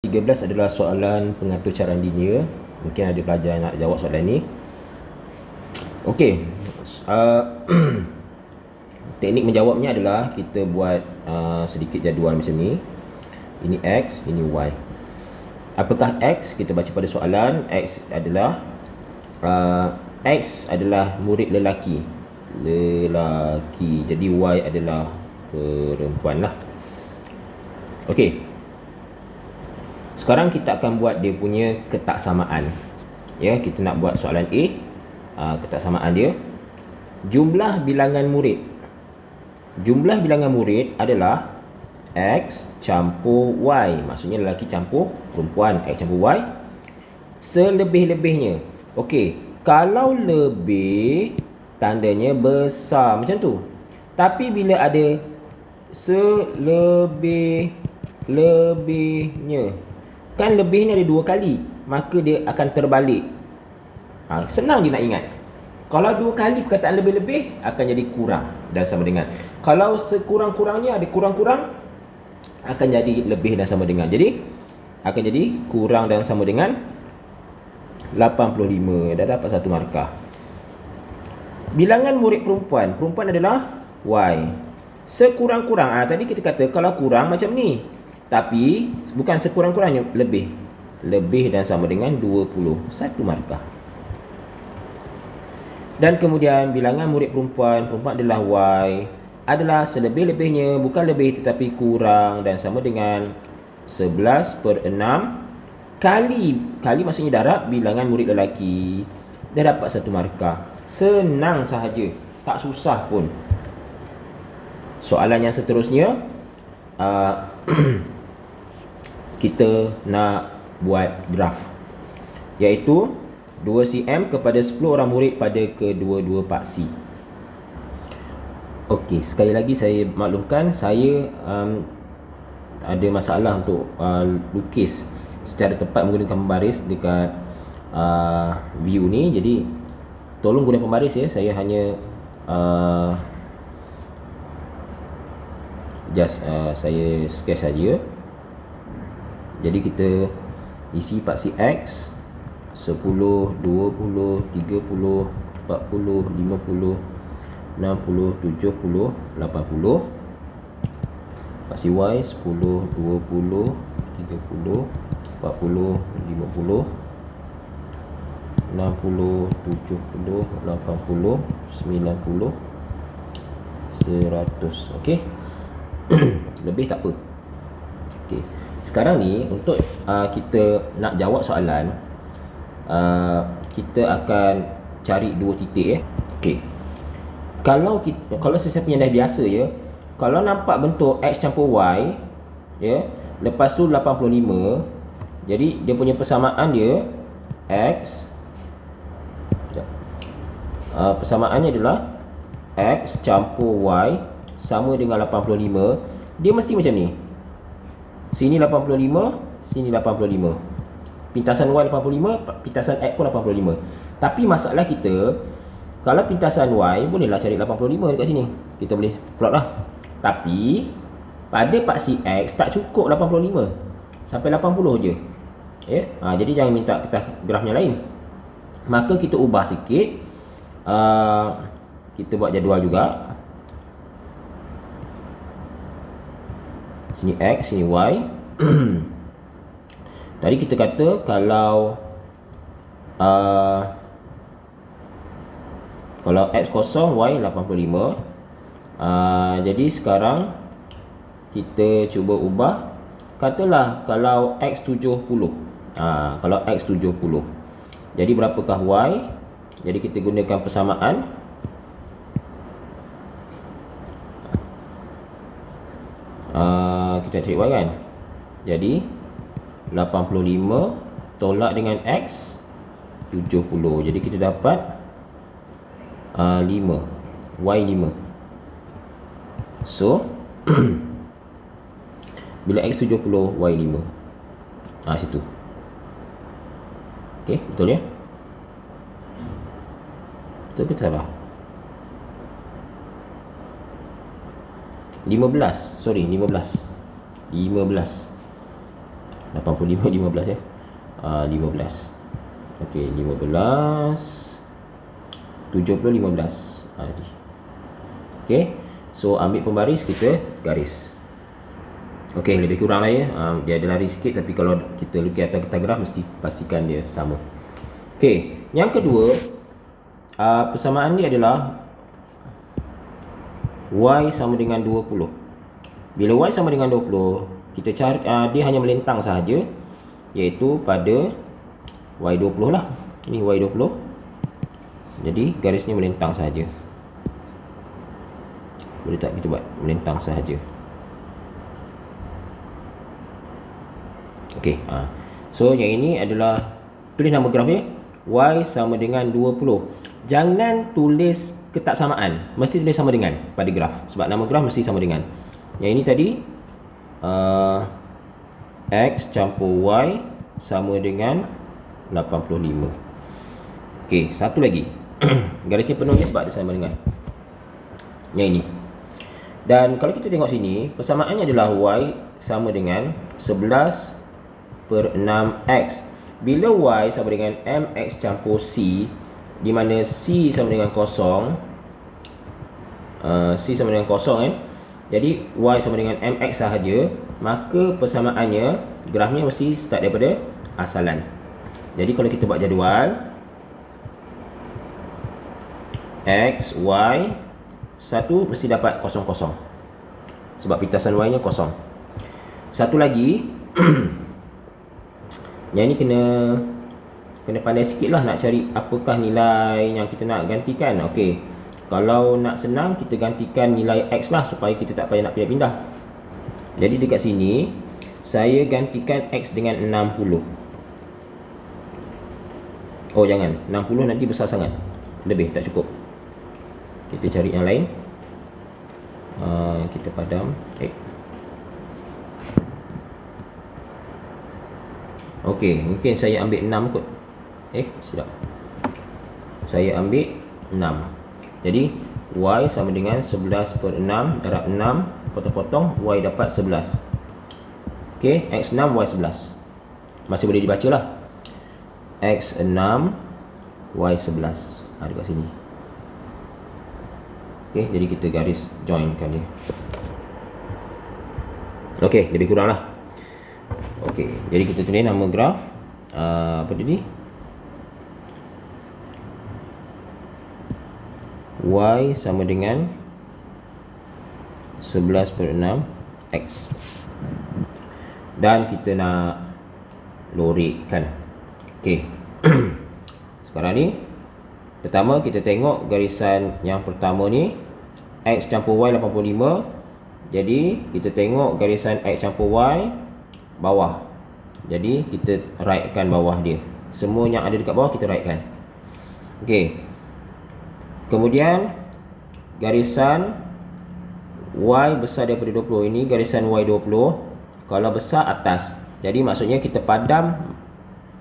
13 adalah soalan pengatur carangan linear. Mungkin ada pelajar yang nak jawab soalan ni. Okey. Teknik menjawabnya adalah kita buat sedikit jadual macam ni. Ini X, ini Y. Apakah X? Kita baca pada soalan. X adalah murid lelaki. Jadi Y adalah perempuan lah. Okey. Sekarang kita akan buat dia punya ketaksamaan. Ya, kita nak buat soalan A. Ketaksamaan dia. Jumlah bilangan murid. Jumlah bilangan murid adalah X campur Y. Maksudnya lelaki campur perempuan. X campur Y. Selebih-lebihnya. Okey. Kalau lebih, tandanya besar. Macam tu. Tapi bila ada selebih-lebihnya, kan lebih ni ada 2 kali, maka dia akan terbalik. Senang dia nak ingat. Kalau 2 kali perkataan lebih-lebih, akan jadi kurang dan sama dengan. Kalau sekurang-kurangnya ada kurang-kurang, akan jadi lebih dan sama dengan. Jadi akan jadi kurang dan sama dengan 85. Dah dapat 1 markah. Bilangan murid perempuan. Perempuan adalah Y. Sekurang-kurang, tadi kita kata kalau kurang macam ni. Tapi bukan sekurang-kurangnya, lebih. Lebih dan sama dengan 20. 1 markah. Dan kemudian bilangan murid perempuan adalah Y, adalah selebih-lebihnya, bukan lebih tetapi kurang dan sama dengan 11/6 kali maksudnya darab bilangan murid lelaki. Dah dapat 1 markah. Senang sahaja, tak susah pun. Soalan yang seterusnya, kita nak buat graf, iaitu 2 cm kepada 10 orang murid pada kedua-dua paksi. Okey, sekali lagi saya maklumkan, saya ada masalah untuk lukis secara tepat menggunakan pembaris dekat view ni. Jadi tolong guna pembaris ya. Saya hanya saya sketch saja. Jadi kita isi paksi X 10, 20, 30, 40, 50, 60, 70, 80. Paksi Y 10, 20, 30, 40, 50, 60, 70, 80, 90, 100. Okey. Lebih tak apa. Okey. Sekarang ni untuk kita nak jawab soalan, kita akan cari 2 titik. Okey. Kalau sesiapa yang dah biasa ya, kalau nampak bentuk X campur Y ya, lepas tu 85, jadi dia punya persamaan dia X, persamaannya adalah X campur Y sama dengan 85. Dia mesti macam ni. Sini 85, sini 85. Pintasan Y 85, pintasan X pun 85. Tapi masalah kita, kalau pintasan Y, bolehlah cari 85 dekat sini. Kita boleh plot lah. Tapi pada paksi X tak cukup 85. Sampai 80 je. Ya? Jadi jangan minta grafnya lain. Maka kita ubah sikit. Kita buat jadual juga. Sini X, sini Y. Tadi kita kata kalau X kosong, Y 85. Jadi sekarang kita cuba ubah. Katalah kalau X 70. Kalau X 70. Jadi berapakah Y? Jadi kita gunakan persamaan. Kita cari Y kan. Jadi 85 tolak dengan X 70. Jadi kita dapat 5. Y 5. So bila X 70, Y 5. Situ. Okey, betul ya? Betul ke salah? 15. Sorry, 15. 15. 85, 15 ya. 15. Okey, 15 70, 15. Okey. So ambil pembaris, kita garis. Okey, lebih kurang lah ya. Dia ada lari sikit, tapi kalau kita lukis atas kertas graf mesti pastikan dia sama. Okey, yang kedua, persamaan dia adalah Y sama dengan 20. Bila Y sama dengan 20, kita cari dia hanya melintang sahaja, iaitu pada Y20 lah. Ni Y20. Jadi garisnya melintang sahaja. Boleh tak kita buat melintang sahaja? Okey, so yang ini adalah, tulis nama grafnya Y sama dengan 20. Jangan tulis ketaksamaan, mesti tulis sama dengan pada graf, sebab nama graf mesti sama dengan. Yang ini tadi X campur Y sama dengan 85. Okey, satu lagi. Garisnya penuh ni sebab dia sama dengan yang ini. Dan kalau kita tengok sini, persamaannya adalah Y sama dengan 11/6X. Bila Y sama dengan MX campur C, di mana C sama dengan kosong, C sama dengan kosong kan. Jadi Y sama dengan MX sahaja, maka persamaannya, grafnya mesti start daripada asalan. Jadi kalau kita buat jadual X, Y, satu mesti dapat kosong kosong, sebab pintasan Y nya kosong. Satu lagi yang ni kena pandai sikit lah nak cari apakah nilai yang kita nak gantikan. Okey, kalau nak senang kita gantikan nilai X lah, supaya kita tak payah nak pindah-pindah. Jadi dekat sini saya gantikan X dengan 60. Oh jangan, 60 nanti besar sangat, lebih tak cukup. Kita cari yang lain. Kita padam. Okey, mungkin saya ambil 6 kot. Silap. Saya ambil 6. Jadi Y sama dengan 11/6 darab 6 potong-potong, Y dapat 11. Okey, X6, Y11. Masih boleh dibaca lah. X6, Y11. Dekat sini. Okey, jadi kita garis joinkan dia. Okey, lebih kurang lah. Okey, jadi kita tulis nama graf apa tadi? Y sama dengan 11/6X. Dan kita nak lorikkan. Okey. Sekarang ni, pertama kita tengok garisan yang pertama ni, X campur Y 85. Jadi kita tengok garisan X campur Y bawah. Jadi kita rightkan bawah dia. Semua yang ada dekat bawah kita rightkan. Okey. Kemudian garisan Y besar daripada 20. Ini garisan Y20. Kalau besar atas. Jadi maksudnya kita padam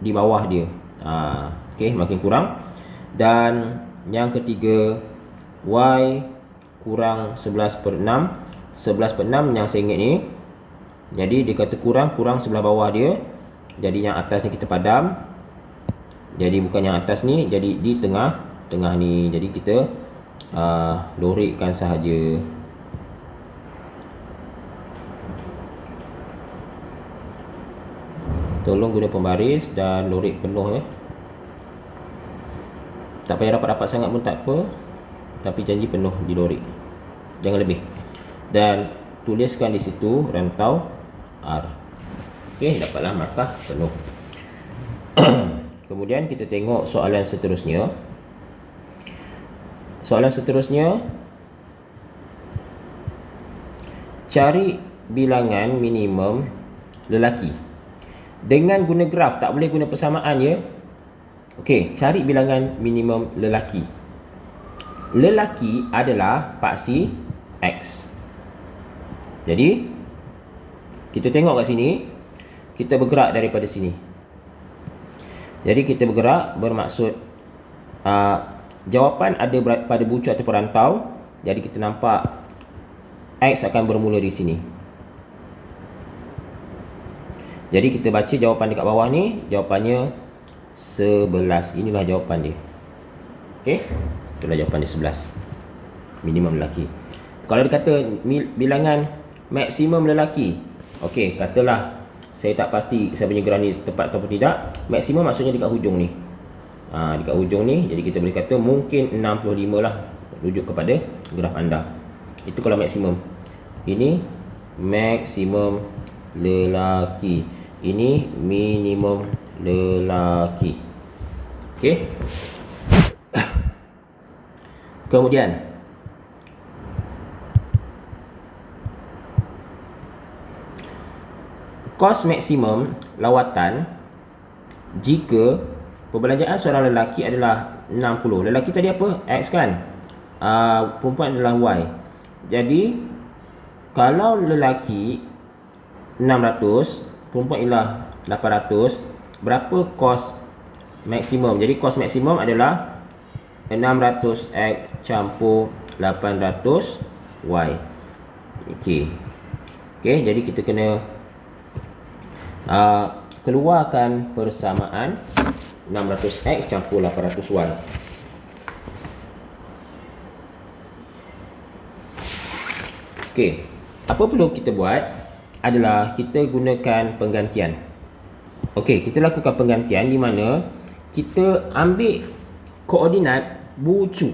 di bawah dia. Okey, makin kurang. Dan yang ketiga, Y kurang 11/6. 11/6 yang saya ingat ni. Jadi dia kata kurang sebelah bawah dia. Jadi yang atas ni kita padam. Jadi bukan yang atas ni, jadi di tengah ni. Jadi kita lorikkan sahaja. Tolong guna pembaris dan lorik penuh ya. Tak payah rapat-rapat sangat pun tak apa, tapi janji penuh di lorik, jangan lebih. Dan tuliskan di situ rantau R. Okey, dapatlah markah penuh. Kemudian kita tengok soalan seterusnya. Soalan seterusnya, cari bilangan minimum lelaki. Dengan guna graf, tak boleh guna persamaan ya. Okey, cari bilangan minimum lelaki. Lelaki adalah paksi X. Jadi kita tengok kat sini, kita bergerak daripada sini. Jadi kita bergerak bermaksud jawapan ada pada bucu atau perantau. Jadi kita nampak X akan bermula di sini. Jadi kita baca jawapan dekat bawah ni, jawapannya 11. Inilah jawapan dia. Okey, itulah jawapan dia 11. Minimum lelaki. Kalau dia kata bilangan maksimum lelaki, okey, katalah saya tak pasti saya punya graf ni tepat ataupun tidak. Maksimum maksudnya dekat hujung ni. Dekat hujung ni, jadi kita boleh kata mungkin 65 lah, rujuk kepada graf anda. Itu kalau maksimum. Ini maksimum lelaki. Ini minimum lelaki. Okey. Kemudian kos maksimum lawatan jika perbelanjaan seorang lelaki adalah 60. Lelaki tadi apa? X kan? Perempuan adalah Y. Jadi kalau lelaki 600, perempuan ialah 800, berapa kos maksimum? Jadi kos maksimum adalah 600X campur 800Y. Okey. Okey, jadi kita kena keluarkan persamaan 600X campur 800Y. Okey, apa perlu kita buat adalah kita gunakan penggantian. Okey, kita lakukan penggantian di mana kita ambil koordinat bucu.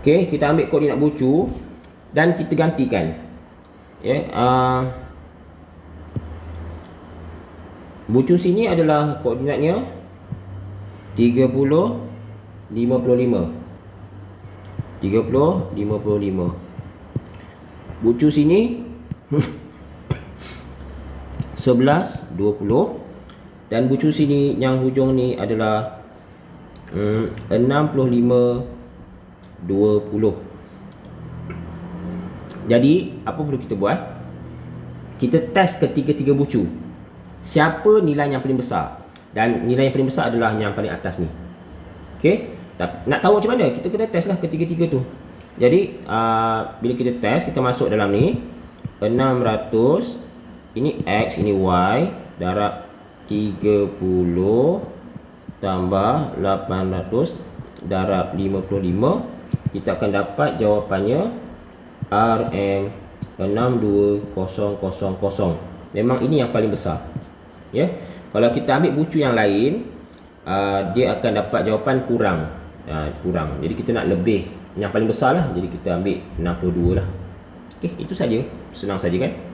Okey, kita ambil koordinat bucu dan kita gantikan. Bucu sini adalah koordinatnya 30, 55. 30, 55. Bucu sini 11, 20. Dan bucu sini yang hujung ni adalah 65, 20. Jadi apa perlu kita buat? Kita test ketiga-tiga bucu. Siapa nilai yang paling besar? Dan nilai yang paling besar adalah yang paling atas ni. Okey? Nak tahu macam mana? Kita kena test lah ketiga-tiga tu. Jadi bila kita test, kita masuk dalam ni 600. Ini X, ini Y. Darab 30 tambah 800 darab 55. Kita akan dapat jawapannya RM62000. Memang ini yang paling besar. Ya. Kalau kita ambil bucu yang lain, dia akan dapat jawapan kurang. Kurang. Jadi kita nak lebih yang paling besar lah. Jadi kita ambil 62 lah. Okey, itu saja. Senang saja kan?